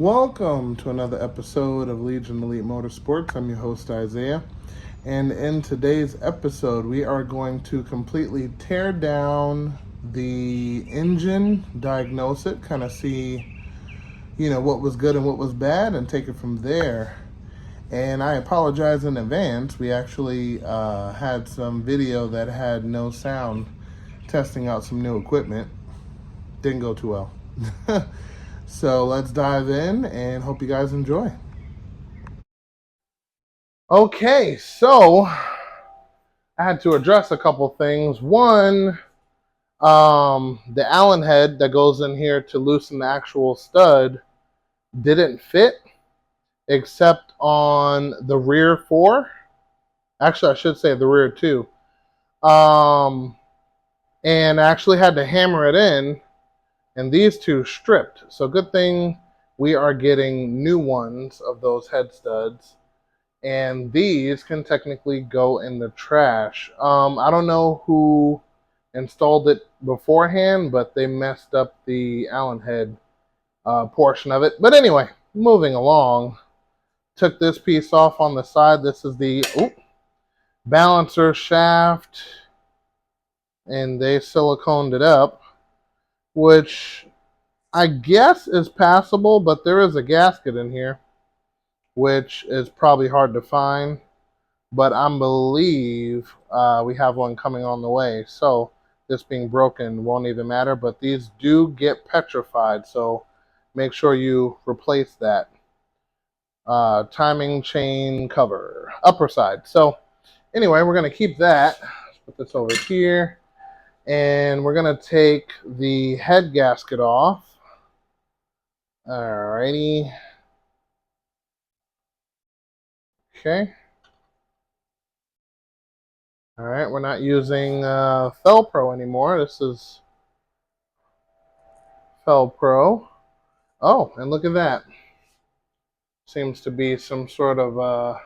Welcome to another episode of Legion Elite Motorsports. I'm your host, Isaiah. And in today's episode, we are going to completely tear down the engine, diagnose it, kind of see, what was good and what was bad, and take it from there. And I apologize in advance. We actually had some video that had no sound testing out some new equipment. Didn't go too well. So let's dive in and hope you guys enjoy. Okay, so I had to address a couple things. One, the Allen head that goes in here to loosen the actual stud didn't fit except on the rear four. Actually, I should say the rear two. And I actually had to hammer it in, and these two stripped. So good thing we are getting new ones of those head studs. And these can technically go in the trash. I don't know who installed it beforehand, but they messed up the Allen head portion of it. But anyway, moving along, took this piece off on the side. This is the balancer shaft, and they siliconed it up, which I guess is passable, but there is a gasket in here, which is probably hard to find. But I believe we have one coming on the way. So this being broken won't even matter. But these do get petrified, so make sure you replace that. Timing chain cover, upper side. So anyway, we're going to keep that. Let's put this over here. And we're going to take the head gasket off. Alrighty. Okay. All right, we're not using Felpro anymore. This is Felpro. Oh, and look at that. Seems to be some sort of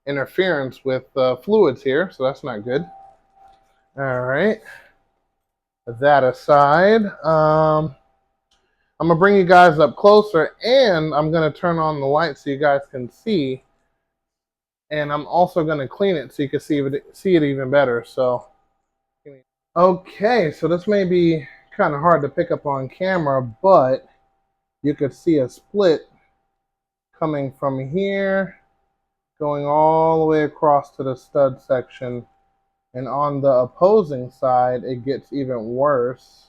interference with fluids here, so that's not good. All right. That aside, I'm going to bring you guys up closer, and I'm going to turn on the light so you guys can see. And I'm also going to clean it so you can see it even better. So, okay, so this may be kind of hard to pick up on camera, but you could see a split coming from here, going all the way across to the stud section. And on the opposing side, it gets even worse.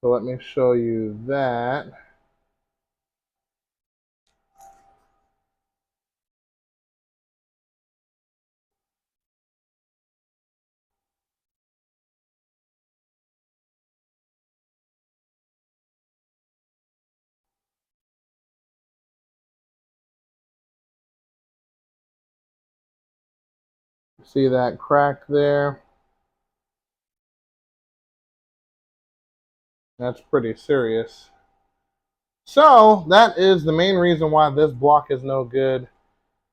So let me show you that. See that crack there? That's pretty serious. So that is the main reason why this block is no good.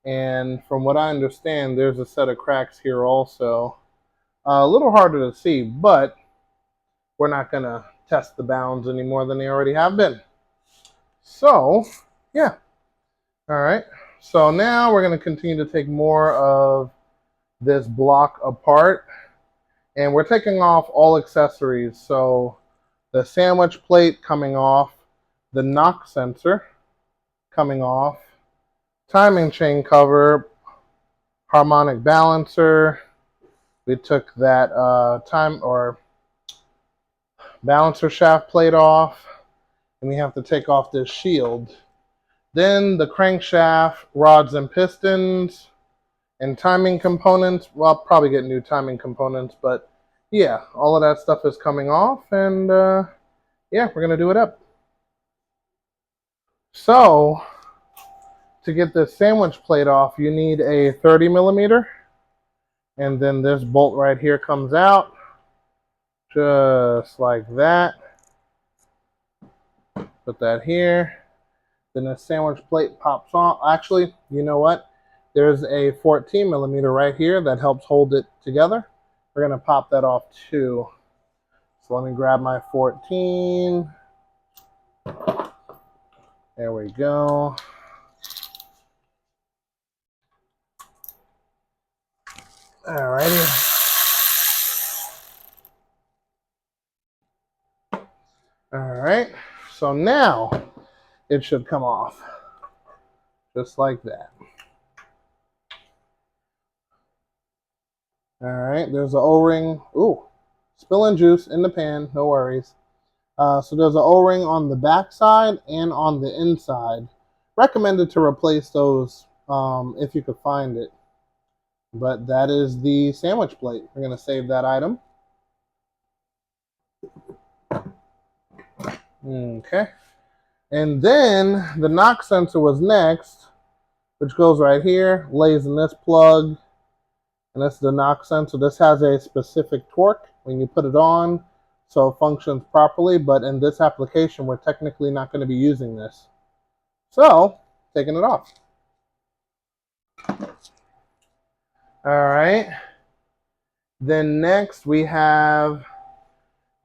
And from what I understand, there's a set of cracks here also. A little harder to see, but we're not going to test the bounds any more than they already have been. So, yeah. All right. So now we're going to continue to take more of this block apart. And we're taking off all accessories. So the sandwich plate coming off, the knock sensor coming off, timing chain cover, harmonic balancer. We took that balancer shaft plate off, and we have to take off this shield. Then the crankshaft, rods and pistons, and timing components. Well, I'll probably get new timing components, but yeah, all of that stuff is coming off, and yeah, we're going to do it up. So, to get this sandwich plate off, you need a 30 millimeter, and then this bolt right here comes out, just like that. Put that here. Then the sandwich plate pops off. Actually, you know what? There's a 14 millimeter right here that helps hold it together. We're going to pop that off too. So let me grab my 14. There we go. Alrighty. Alright, so now it should come off. Just like that. Alright, there's an O-ring. Ooh, spilling juice in the pan, no worries. So there's an O-ring on the back side and on the inside. Recommended to replace those if you could find it. But that is the sandwich plate. We're going to save that item. Okay. And then the knock sensor was next, which goes right here, lays in this plug. And this is the knock sensor. This has a specific torque when you put it on, so it functions properly. But in this application, we're technically not going to be using this. So, taking it off. All right. Then next we have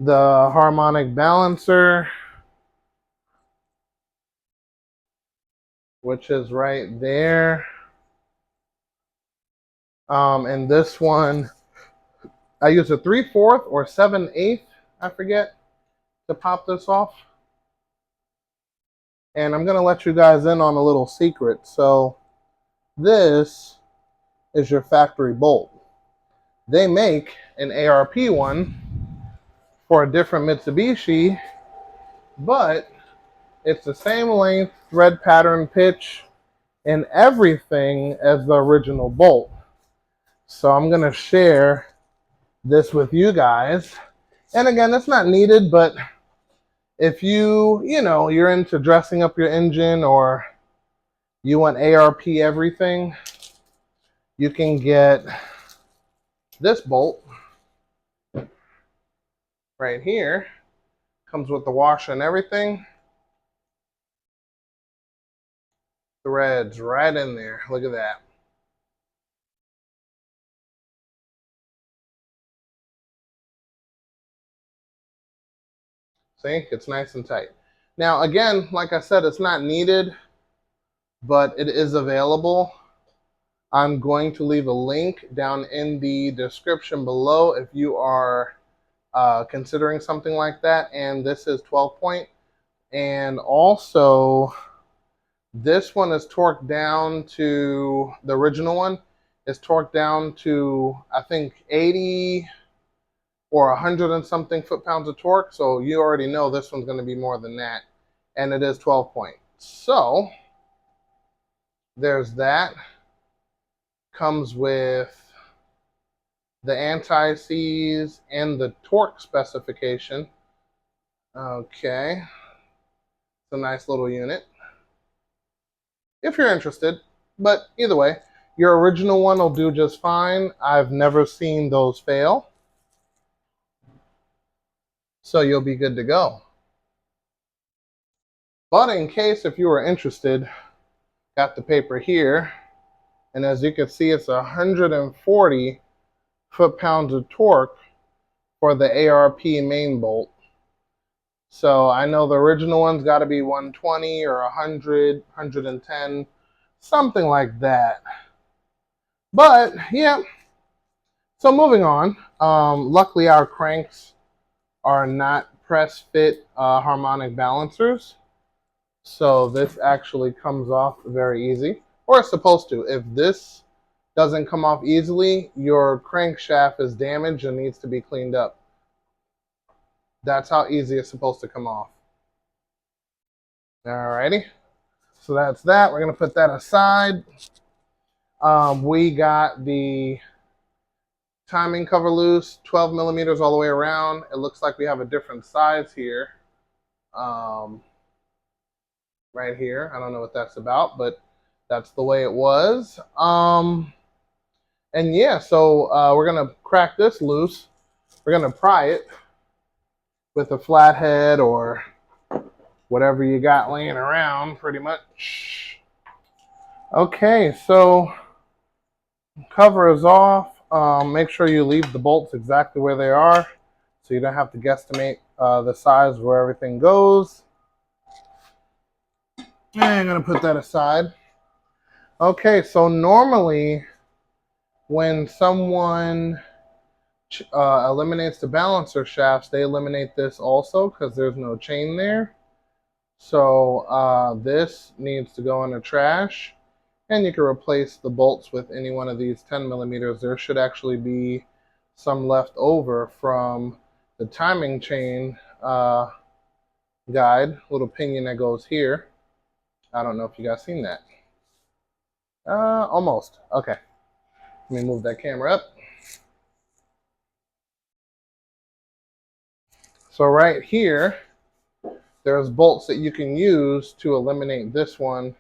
the harmonic balancer, which is right there. And this one, I use a 3/4 or 7/8, I forget, to pop this off. And I'm going to let you guys in on a little secret. So this is your factory bolt. They make an ARP one for a different Mitsubishi, but it's the same length, thread pattern, pitch, and everything as the original bolt. So I'm going to share this with you guys. And again, it's not needed, but if you're into dressing up your engine or you want ARP everything, you can get this bolt right here. Comes with the washer and everything. Threads right in there. Look at that. See, it's nice and tight. Now, again, like I said, it's not needed, but it is available. I'm going to leave a link down in the description below if you are considering something like that. And this is 12 point. And also, this one is torqued down to, the original one is torqued down to, I think, 80 or 100 and something foot-pounds of torque. So you already know this one's going to be more than that. And it is 12 point. So there's that. Comes with the anti-seize and the torque specification. Okay. It's a nice little unit, if you're interested. But either way, your original one will do just fine. I've never seen those fail. So you'll be good to go. But in case if you were interested, got the paper here. And as you can see, it's 140 foot-pounds of torque for the ARP main bolt. So I know the original one's got to be 120 or 100, 110, something like that. But yeah, so moving on. Luckily our cranks are not press fit harmonic balancers. So this actually comes off very easy, or it's supposed to. If this doesn't come off easily, your crankshaft is damaged and needs to be cleaned up. That's how easy it's supposed to come off. Alrighty, so that's that. We're gonna put that aside. We got the timing cover loose, 12 millimeters all the way around. It looks like we have a different size here. Right here. I don't know what that's about, but that's the way it was. And yeah, so we're going to crack this loose. We're going to pry it with a flathead or whatever you got laying around, pretty much. Okay, so cover is off. Make sure you leave the bolts exactly where they are so you don't have to guesstimate the size where everything goes. I'm going to put that aside. Okay, so normally when someone eliminates the balancer shafts, they eliminate this also because there's no chain there. So this needs to go in the trash, and you can replace the bolts with any one of these 10 millimeters. There should actually be some left over from the timing chain guide, little pinion that goes here. I don't know if you guys seen that. Almost. Okay. Let me move that camera up. So right here, there's bolts that you can use to eliminate this one,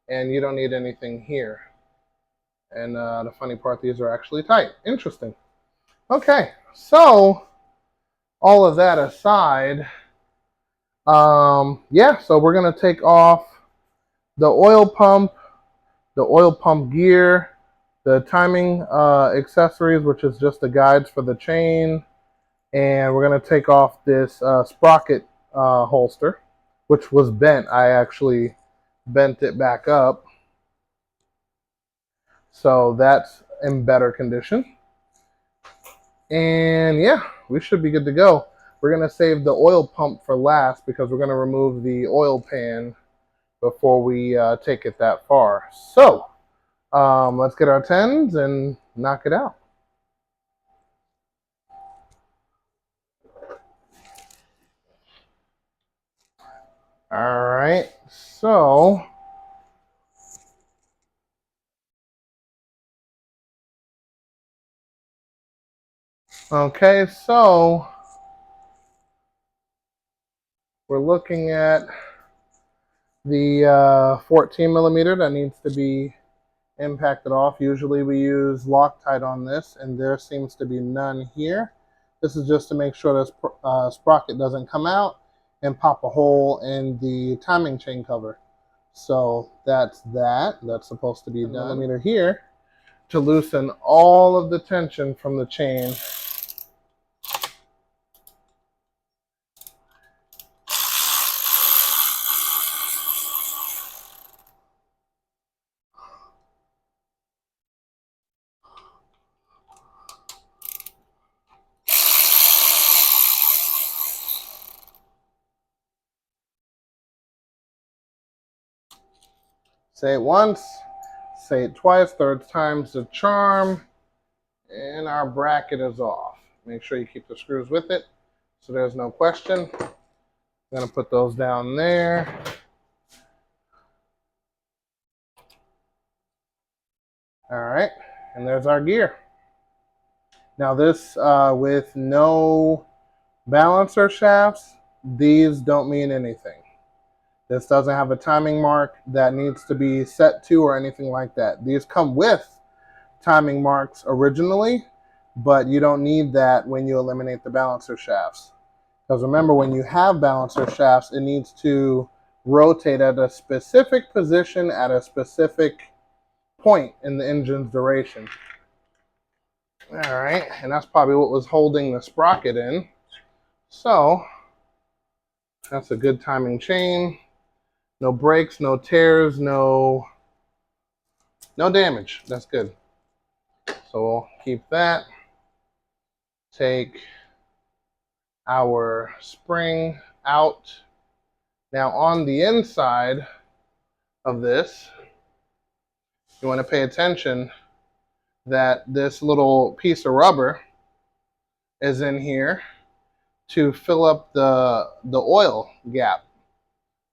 and you don't need anything here. And the funny part, these are actually tight. Interesting. Okay, so all of that aside, yeah, so we're going to take off the oil pump gear, the timing accessories, which is just the guides for the chain, and we're going to take off this sprocket holster, which was bent. I actually bent it back up, so that's in better condition. And yeah, we should be good to go. We're going to save the oil pump for last because we're going to remove the oil pan before we take it that far. So let's get our 10s and knock it out. All right, so okay, so we're looking at the 14 millimeter that needs to be impacted off. Usually we use Loctite on this, and there seems to be none here. This is just to make sure this sprocket doesn't come out and pop a hole in the timing chain cover. So that's that. That's supposed to be done. Millimeter here to loosen all of the tension from the chain. Say it once, say it twice, third time's the charm, and our bracket is off. Make sure you keep the screws with it so there's no question. I'm going to put those down there. All right, and there's our gear. Now this, with no balancer shafts, these don't mean anything. This doesn't have a timing mark that needs to be set to or anything like that. These come with timing marks originally, but you don't need that when you eliminate the balancer shafts. Because remember, when you have balancer shafts, it needs to rotate at a specific position at a specific point in the engine's duration. All right, and that's probably what was holding the sprocket in. So that's a good timing chain. No breaks, no tears, no damage. That's good. So we'll keep that. Take our spring out. Now on the inside of this, you want to pay attention that this little piece of rubber is in here to fill up the oil gap.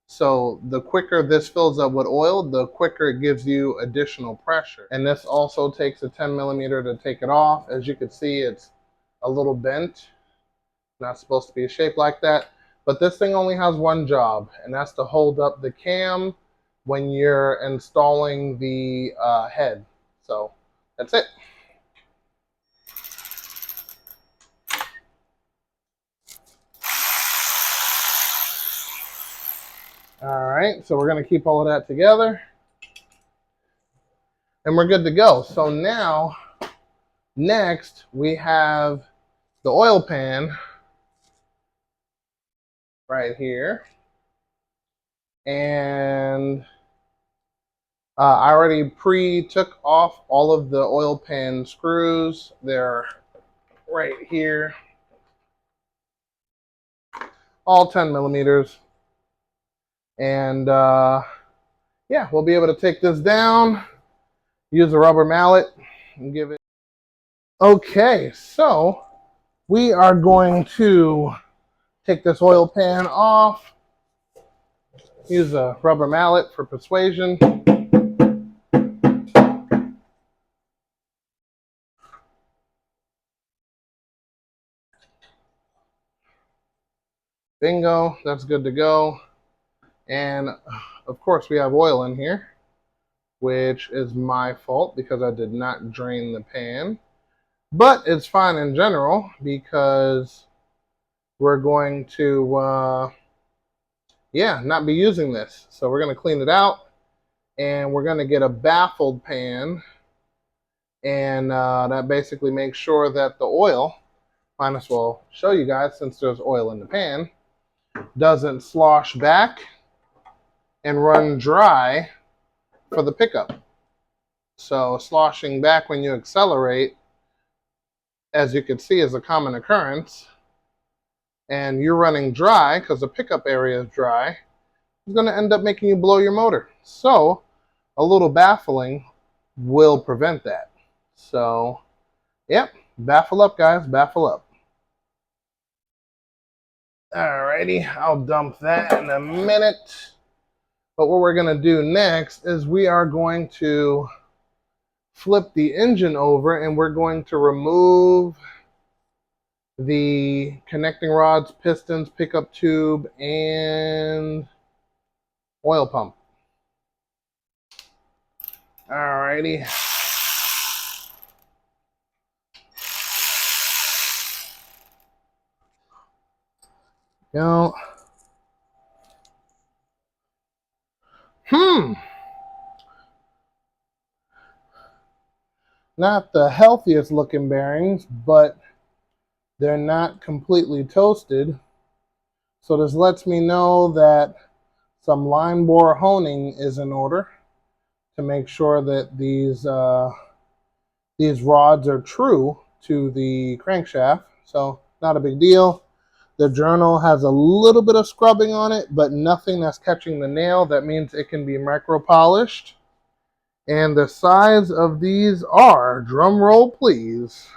So the quicker this fills up with oil, the quicker it gives you additional pressure. And this also takes a 10 millimeter to take it off. As you can see, it's a little bent. Not supposed to be shaped like that. But this thing only has one job, and that's to hold up the cam when you're installing the head. So that's it. All right, so we're going to keep all of that together, and we're good to go. So now, next, we have the oil pan right here. And I already took off all of the oil pan screws. They're right here, all 10 millimeters. And yeah, we'll be able to take this down, use a rubber mallet, and give it. Okay, so we are going to take this oil pan off, use a rubber mallet for persuasion. Bingo, that's good to go. And of course we have oil in here, which is my fault because I did not drain the pan. But it's fine in general because we're going to, yeah, not be using this. So we're going to clean it out and we're going to get a baffled pan. And that basically makes sure that the oil, might as well show you guys since there's oil in the pan, doesn't slosh back and run dry for the pickup. So sloshing back when you accelerate, as you can see, is a common occurrence. And you're running dry because the pickup area is dry, it's going to end up making you blow your motor. So a little baffling will prevent that. So, yep, baffle up, guys, baffle up. Alrighty, I'll dump that in a minute. But what we're going to do next is we are going to flip the engine over and we're going to remove the connecting rods, pistons, pickup tube, and oil pump. Alrighty. Go. Not the healthiest looking bearings, but they're not completely toasted. So this lets me know that some line bore honing is in order to make sure that these rods are true to the crankshaft. So not a big deal. The journal has a little bit of scrubbing on it, but nothing that's catching the nail. That means it can be micro polished. And the size of these are, drum roll please,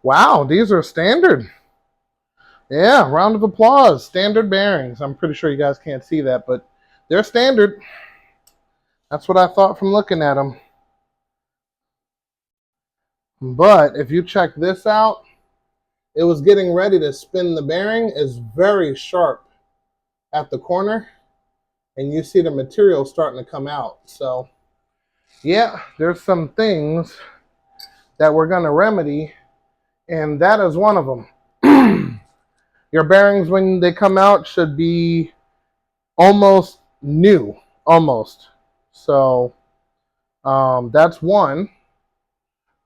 wow, these are standard. Yeah, round of applause. Standard bearings. I'm pretty sure you guys can't see that, but they're standard. That's what I thought from looking at them. But if you check this out, it was getting ready to spin the bearing. It's very sharp at the corner, and you see the material starting to come out. So, yeah, there's some things that we're going to remedy, and that is one of them. Your bearings, when they come out, should be almost new, almost. So that's one.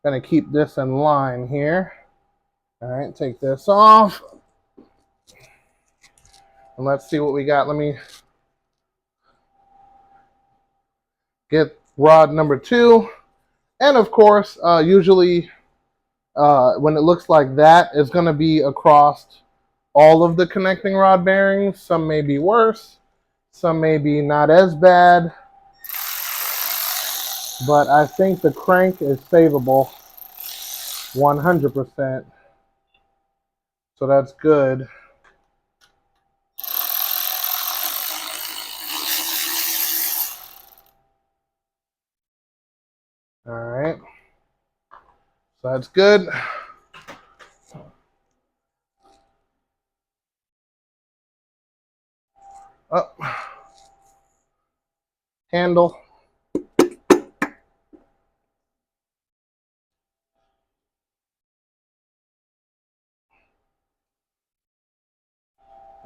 Gonna keep this in line here. All right, take this off. And let's see what we got. Let me get rod number 2. And of course, usually when it looks like that, it's gonna be across all of the connecting rod bearings. Some may be worse, some may be not as bad, but I think the crank is savable 100%. So that's good. All right. So that's good. Up. Handle.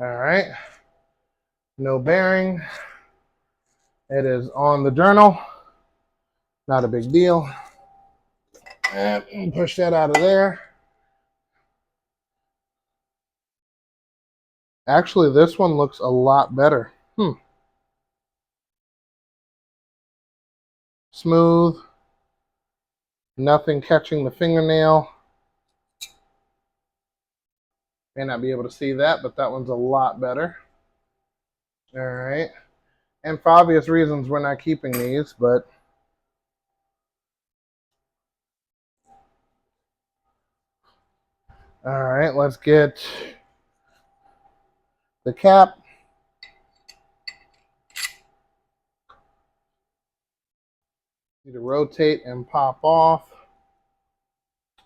All right. No bearing. It is on the journal. Not a big deal. And push that out of there. Actually, this one looks a lot better. Smooth. Nothing catching the fingernail. May not be able to see that, but that one's a lot better. All right. And for obvious reasons, we're not keeping these, but all right, let's get the cap. Need to rotate and pop off.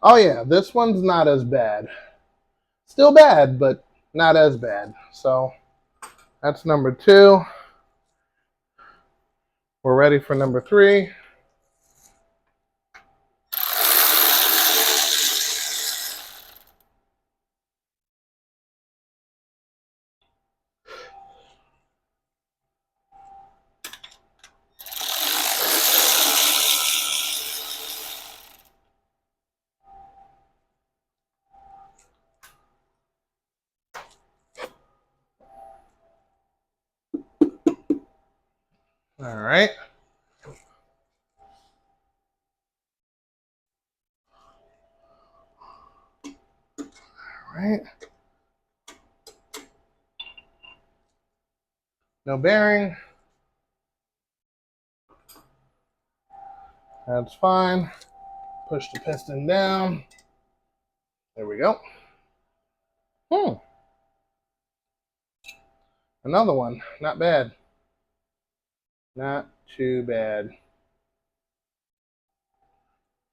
Oh yeah, this one's not as bad. Still bad, but not as bad. So that's number 2. We're ready for number 3. All right. All right. No bearing. That's fine. Push the piston down. There we go. Another one. Not bad. Not too bad.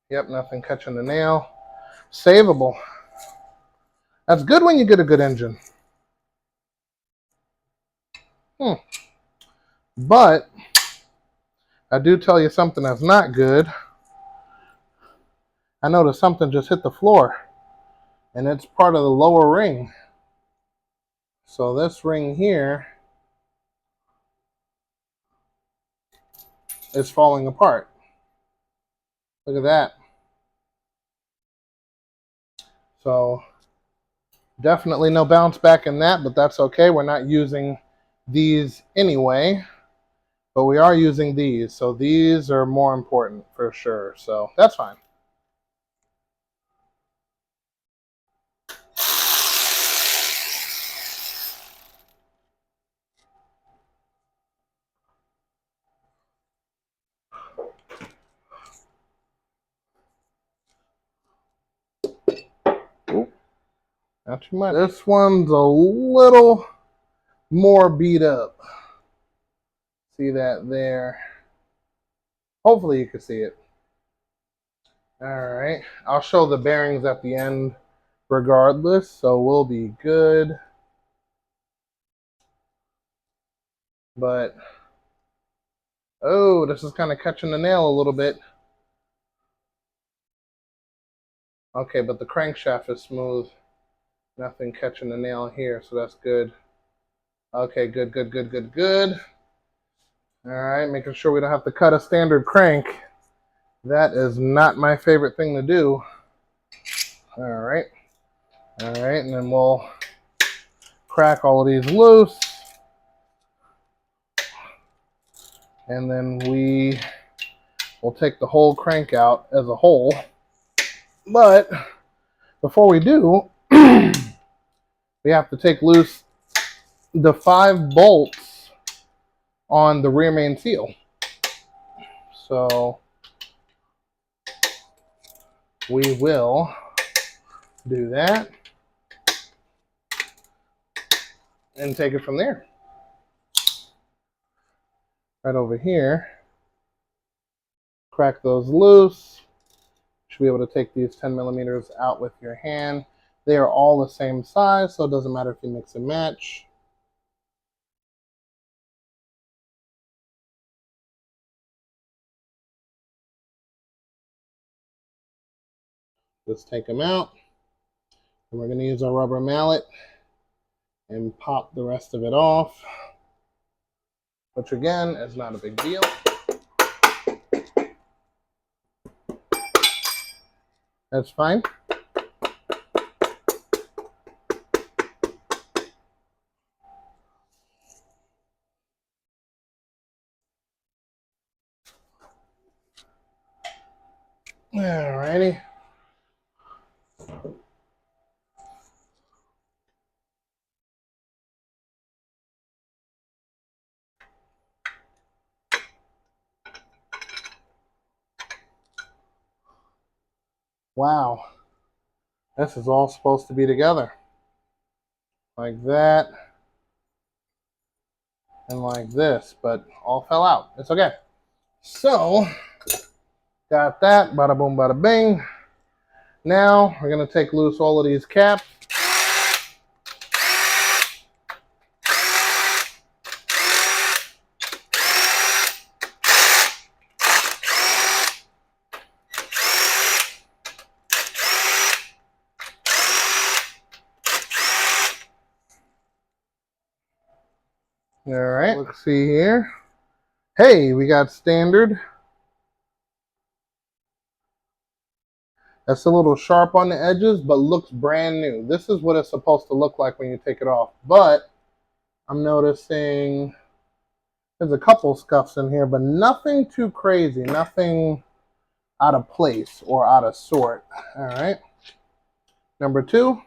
Yep, nothing catching the nail. Savable. That's good when you get a good engine. But I do tell you something that's not good. I noticed something just hit the floor, and it's part of the lower ring. So this ring here is falling apart. Look at that. So definitely no bounce back in that, but that's okay. We're not using these anyway, but we are using these. So these are more important for sure. So that's fine. Ooh, not too much. This one's a little more beat up. See that there? Hopefully you can see it. All right. I'll show the bearings at the end regardless, so we'll be good. But, oh, this is kind of catching the nail a little bit. Okay, but the crankshaft is smooth. Nothing catching the nail here, so that's good. Okay, good, good, good, good, good. All right, making sure we don't have to cut a standard crank. That is not my favorite thing to do. All right, and then we'll crack all of these loose. And then we will take the whole crank out as a whole. But before we do, we have to take loose the 5 bolts on the rear main seal. So we will do that and take it from there. Right over here, crack those loose. Should be able to take these 10 millimeters out with your hand. They are all the same size, so it doesn't matter if you mix and match. Let's take them out. And we're going to use our rubber mallet and pop the rest of it off, which again is not a big deal. That's fine. Alrighty. Wow. This is all supposed to be together. Like that. And like this, but all fell out. It's okay. So, got that. Bada boom, bada bing. Now, we're going to take loose all of these caps. All right, let's see here. Hey, we got standard. That's a little sharp on the edges, but looks brand new. This is what it's supposed to look like when you take it off. But I'm noticing there's a couple scuffs in here, but nothing too crazy. Nothing out of place or out of sort. All right. Number 2.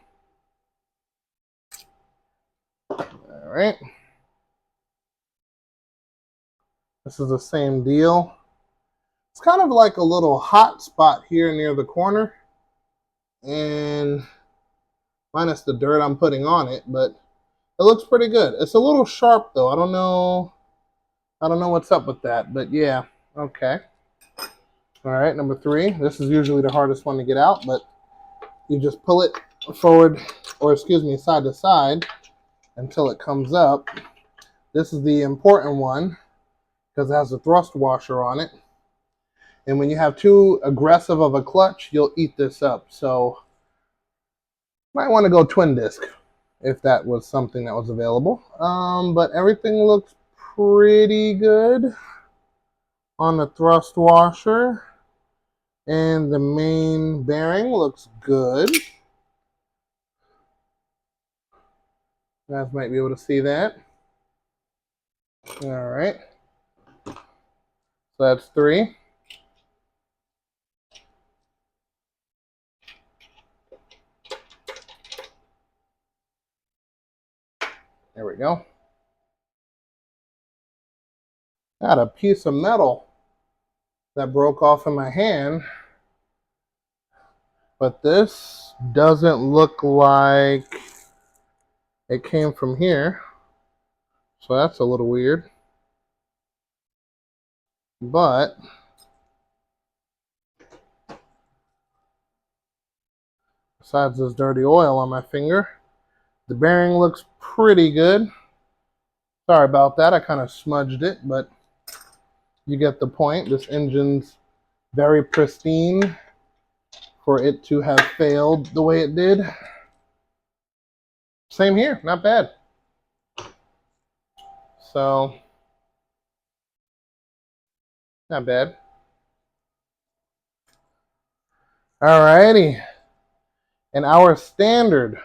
All right. This is the same deal. It's kind of like a little hot spot here near the corner. And minus the dirt I'm putting on it, but it looks pretty good. It's a little sharp though. I don't know what's up with that, but yeah, okay. All right, number 3. This is usually the hardest one to get out, but you just pull it forward, or excuse me, side to side until it comes up. This is the important one because it has a thrust washer on it. And when you have too aggressive of a clutch, you'll eat this up. So might want to go twin disc if that was something that was available. But everything looks pretty good on the thrust washer. And the main bearing looks good. You guys might be able to see that. All right. So that's 3. There we go. Got a piece of metal that broke off in my hand. But this doesn't look like it came from here. So that's a little weird. But besides this dirty oil on my finger, the bearing looks pretty good. Sorry about that. I kind of smudged it, but you get the point. This engine's very pristine for it to have failed the way it did. Same here. Not bad. So, not bad. Alrighty. And our standard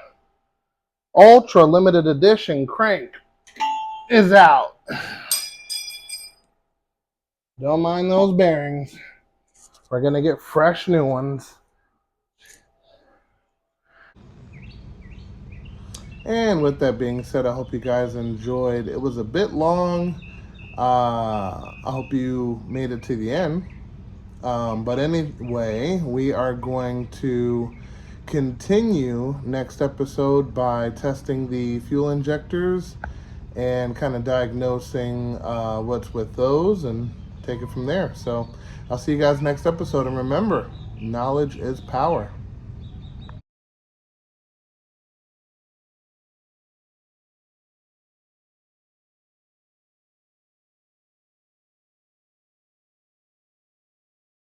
ultra limited edition crank is out. Don't mind those bearings. We're going to get fresh new ones. And with that being said, I hope you guys enjoyed. It was a bit long. I hope you made it to the end. But anyway, we are going to continue next episode by testing the fuel injectors and kind of diagnosing what's with those and take it from there. So I'll see you guys next episode. And remember, knowledge is power.